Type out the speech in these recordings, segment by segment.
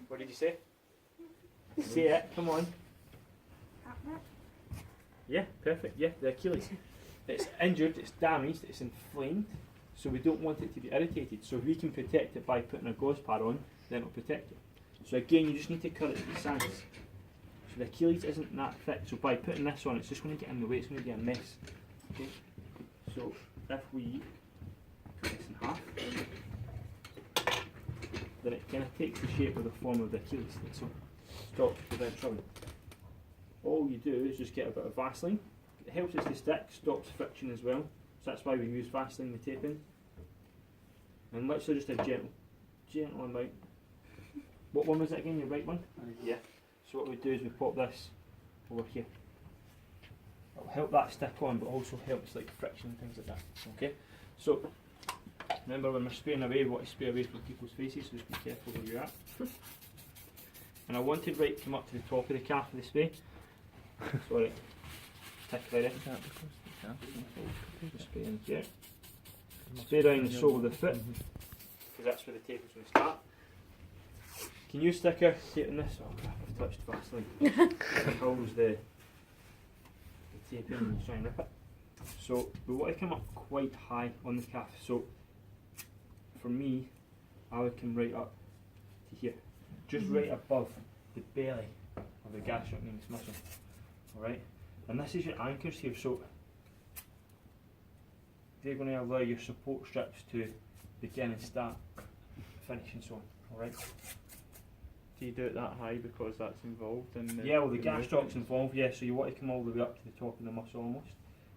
What did you say? Say it, come on. Yeah, perfect. Yeah, the Achilles. It's injured, it's damaged, it's inflamed, so we don't want it to be irritated. So if we can protect it by putting a gauze pad on, then it'll protect it. So again, you just need to cut it to the size. So the Achilles isn't that thick, so by putting this on, it's just going to get in the way, it's going to be a mess. Okay? So if we cut this in half, then it kind of takes the shape of the form of the Achilles. So stops without trouble. All you do is just get a bit of Vaseline. It helps it to stick, stops friction as well. So that's why we use Vaseline with taping. And literally just a gentle amount. What one was it again? Your right one? Yeah. So what we do is we pop this over here. It'll help that stick on, but also helps like friction and things like that. Okay. So remember when we're spraying away, we want to spray away from people's faces, so just be careful where you're at. And I want to come up to the top of the calf of the spray. Sorry. Tick right in. Just spray in here. Spray down the sole of the foot, because that's where the tape is going to start. Can you stick a tape in this? Oh crap, I've touched Vaseline. It holds the tape in and try and rip it. So we want to come up quite high on the calf. So for me, I would come right up to here. Just right above the belly of the gastrocnemius muscle. Alright? And this is your anchors here, so they're going to allow your support strips to begin and start, finish and so on. Alright? Do you do it that high because that's involved in the... Yeah, well the gastroc's involved, yeah, so you want to come all the way up to the top of the muscle almost.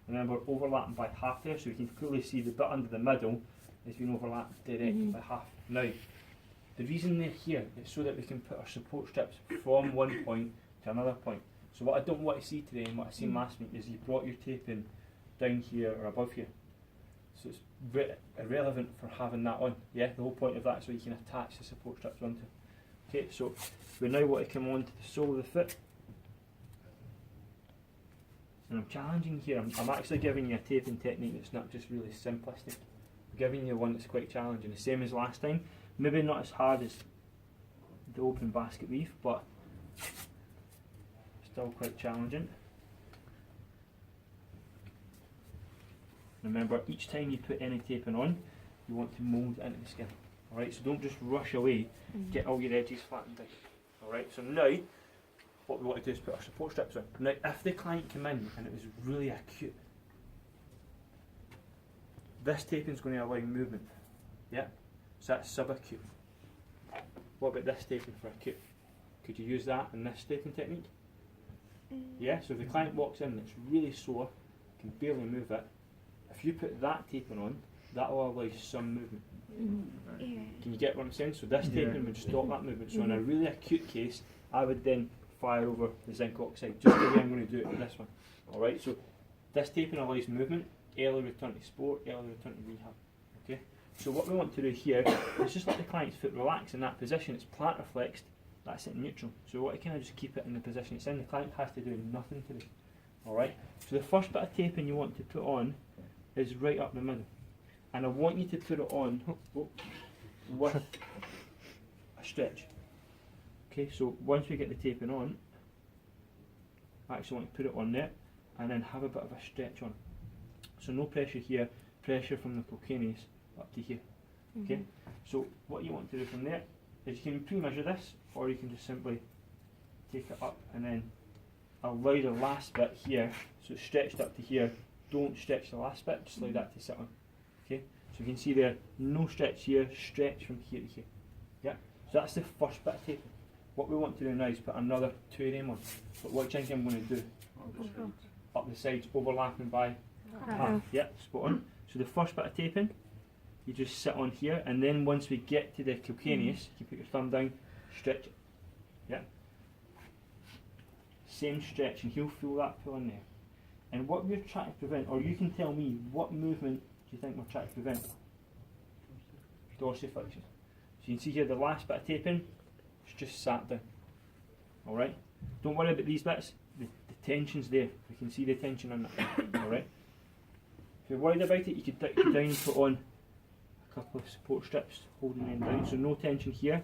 And then we're overlapping by half there, so we can clearly see the bit under the middle has been overlapped directly by half. Now, the reason they're here is so that we can put our support strips from one point to another point. So what I don't want to see today and what I seen last week is you brought your tape in down here or above here. So it's irrelevant for having that on. Yeah, the whole point of that is so you can attach the support strips onto. Okay, so we now want to come on to the sole of the foot. And I'm challenging here, I'm actually giving you a taping technique that's not just really simplistic. I'm giving you one that's quite challenging, the same as last time. Maybe not as hard as the open basket weave, but still quite challenging. Remember, each time you put any taping on, you want to mould it into the skin. Alright, so don't just rush away, get all your edges flattened out. Alright, so now, what we want to do is put our support strips on. Now, if the client came in and it was really acute, this taping is going to allow movement. Yeah? So that's subacute. What about this taping for acute? Could you use that in this taping technique? Yeah, so if the client walks in and it's really sore, can barely move it, if you put that taping on, that will allow some movement. Can you get what I'm saying? So this taping would stop that movement. So in a really acute case, I would then fire over the zinc oxide, just the way I'm going to do it with this one. Alright, so this taping allows movement, early return to sport, early return to rehab. Okay? So what we want to do here is just let the client's foot relax in that position. It's plantar flexed, that's it in neutral. So we want to kind of just keep it in the position it's in. The client has to do nothing to it. Alright? So the first bit of taping you want to put on is right up the middle. And I want you to put it on with a stretch. Okay, so once we get the taping on, I actually want to put it on there and then have a bit of a stretch on. So no pressure here, pressure from the calcaneus up to here. Okay, so what you want to do from there is you can pre-measure this, or you can just simply take it up and then allow the last bit here, so it's stretched up to here. Don't stretch the last bit, just allow that to sit on. Okay, so you can see there, no stretch here, stretch from here to here. Yeah, so that's the first bit of taping. What we want to do now is put another 2 of them on. But what do you think I'm going to do? Up the sides, overlapping by half. Yeah, spot on. So the first bit of taping, you just sit on here, and then once we get to the calcaneus, you put your thumb down, stretch it. Yeah. Same stretch, and he'll feel that pull in there. And what we're trying to prevent, or you can tell me, what movement do you think we're trying to prevent? Dorsiflexion. So you can see here the last bit of taping, it's just sat down. Alright? Don't worry about these bits, the tension's there. You can see the tension on that. Alright? If you're worried about it, you could dick down and put on a couple of support strips holding them down. So no tension here.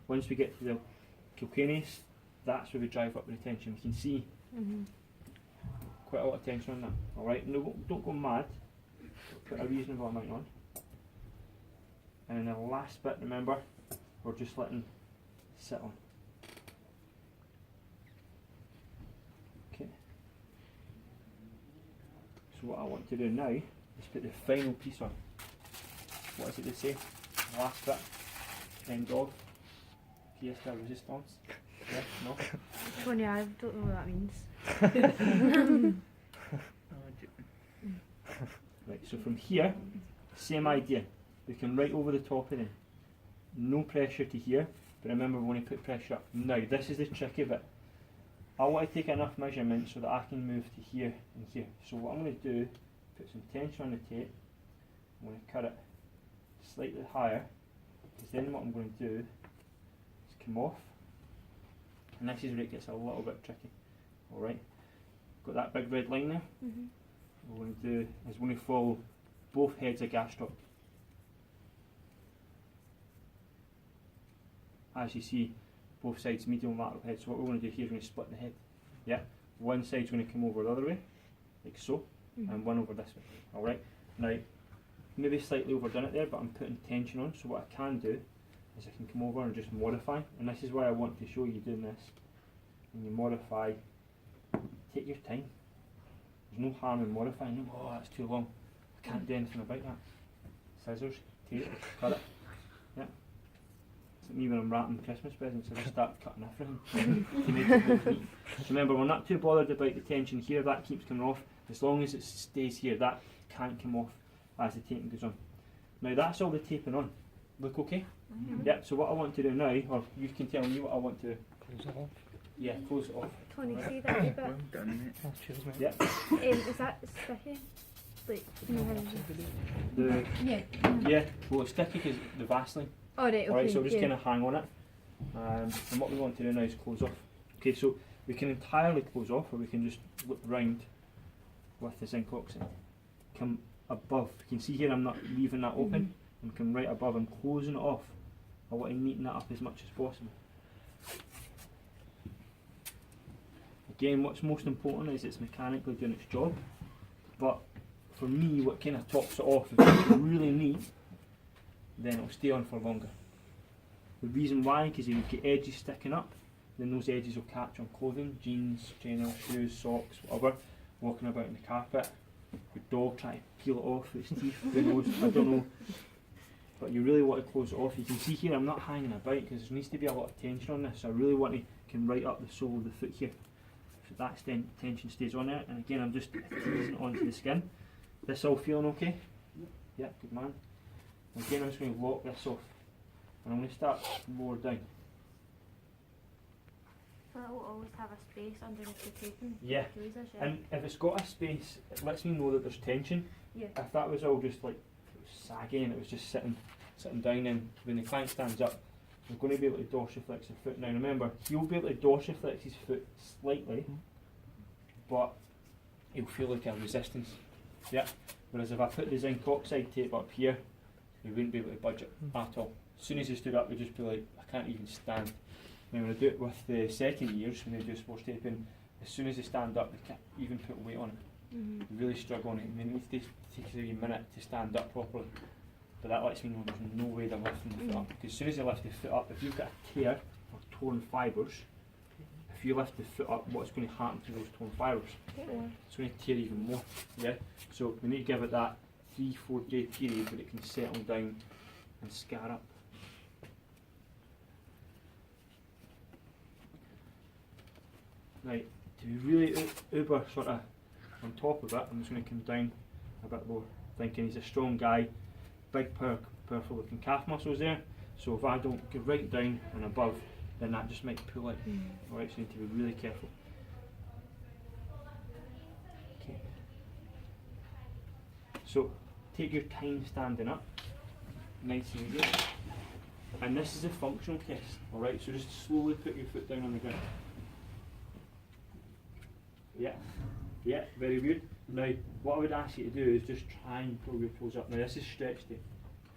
Once we get to the calcaneus, that's where we drive up the tension. We can see quite a lot of tension on that. Alright, no, don't go mad, put a reasonable amount on. And then the last bit, remember, we're just letting sit on. Okay. So what I want to do now is put the final piece on. What is it they say? Last bit, end of, pièce de résistance. Yeah, no? Tony, I don't know what that means. Right, so from here, same idea. We can right over the top of them. No pressure to here, but remember we want to put pressure up. Now, this is the tricky bit. I want to take enough measurement so that I can move to here and here. So what I'm going to do, put some tension on the tape. I'm going to cut it slightly higher, because then what I'm going to do is come off. And this is where it gets a little bit tricky. Alright, got that big red line there? What we're going to do is we're going to follow both heads of gastroc. As you see, both sides medial and lateral head. So what we're going to do here is we're going to split the head. Yeah, one side's going to come over the other way, like so, and one over this way. Alright, now maybe slightly overdone it there, but I'm putting tension on. So what I can do is I can come over and just modify, and this is why I want to show you doing this. When you modify, take your time. There's no harm in modifying. Oh, that's too long. I can't do anything about that. Scissors, tape, cut it. Yeah. It's like me when I'm wrapping Christmas presents, I just start cutting everything to make it look neat. So remember, we're not too bothered about the tension here. That keeps coming off. As long as it stays here, that can't come off as the taping goes on. Now that's all the taping on. Look okay? Yeah, so what I want to do now, or you can tell me what I want to... Close it off. Yeah, close it off. Tony, see that wee bit? Well done, mate. Cheers, mate. Yeah. Is that sticky? Like, no, how is it? The, yeah, well it's sticky because the Vaseline. Oh, right, okay. Alright, so just yeah. kind of hang on it. And what we want to do now is close off. Okay, so we can entirely close off, or we can just look round with the zinc oxide. Come above. You can see here I'm not leaving that open. And come right above. I'm closing it off. I want to neaten that up as much as possible. Again, what's most important is it's mechanically doing its job. But for me, what kind of tops it off, if it's really neat, then it'll stay on for longer. The reason why, because if you get edges sticking up, then those edges will catch on clothing, jeans, trainers, shoes, socks, whatever, walking about in the carpet. Your dog trying to peel it off with its teeth, who knows, I don't know. But you really want to close it off. You can see here I'm not hanging about because there needs to be a lot of tension on this. So I really want to come right up the sole of the foot here. So that tension stays on there. And again, I'm just teasing it onto the skin. This all feeling okay? Yeah, good man. Again, I'm just going to lock this off. And I'm going to start lower down. So that will always have a space underneath the taping. Yeah. Tweezers, yeah. And if it's got a space, it lets me know that there's tension. Yeah. If that was all just like saggy and it was just sitting down, and when the client stands up, we're going to be able to dorsiflex the foot. Now remember, he'll be able to dorsiflex his foot slightly, but he'll feel like a resistance. Yeah. Whereas if I put the zinc oxide tape up here, he wouldn't be able to budge it at all. As soon as he stood up, he'd just be like, I can't even stand. Now when I do it with the second years, when they do sports taping, as soon as they stand up, they can't even put weight on it. They really struggle on it. I mean, it needs to take a minute to stand up properly. But that lets me know there's no way they're lifting the foot up. Because as soon as you lift the foot up, if you've got a tear or torn fibres, if you lift the foot up, what's going to happen to those torn fibres? It's going to tear even more. Yeah. So we need to give it that 3-4 day period where it can settle down and scar up. Right, to be really uber sort of on top of it, I'm just going to come down a bit lower, thinking he's a strong guy, big powerful looking calf muscles there, so if I don't go right down and above, then that just might pull out. Alright, so you need to be really careful. Okay. So take your time standing up, nice and easy, and this is a functional test, alright, so just slowly put your foot down on the ground. Yeah, yeah, very good. Now, what I would ask you to do is just try and pull your toes up. Now, this is stretched.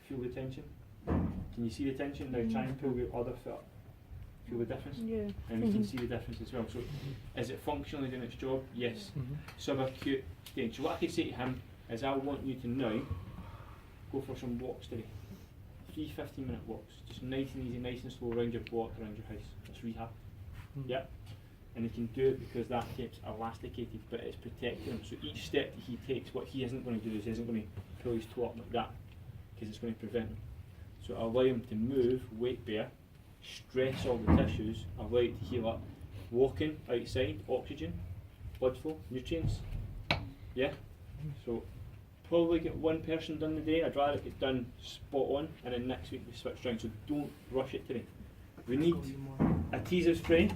Feel the tension. Can you see the tension? Now, try and pull your other foot up. Feel the difference? Yeah. And we can see the difference as well. So, is it functionally doing its job? Yes. Subacute stage. So what I could say to him is, I want you to now go for some walks today. 3 15-minute walks. Just nice and easy, nice and slow around your block, around your house. That's rehab. Yeah. And he can do it because that tape's elasticated, but it's protecting him. So each step that he takes, what he isn't going to do is he isn't going to pull his toe up like that, because it's going to prevent him. So allow him to move, weight bear, stress all the tissues, allow it to heal up. Walking outside, oxygen, blood flow, nutrients. Yeah? So probably get one person done today. I'd rather it get done spot on, and then next week we switch round. So don't rush it today. We need a teaser spray.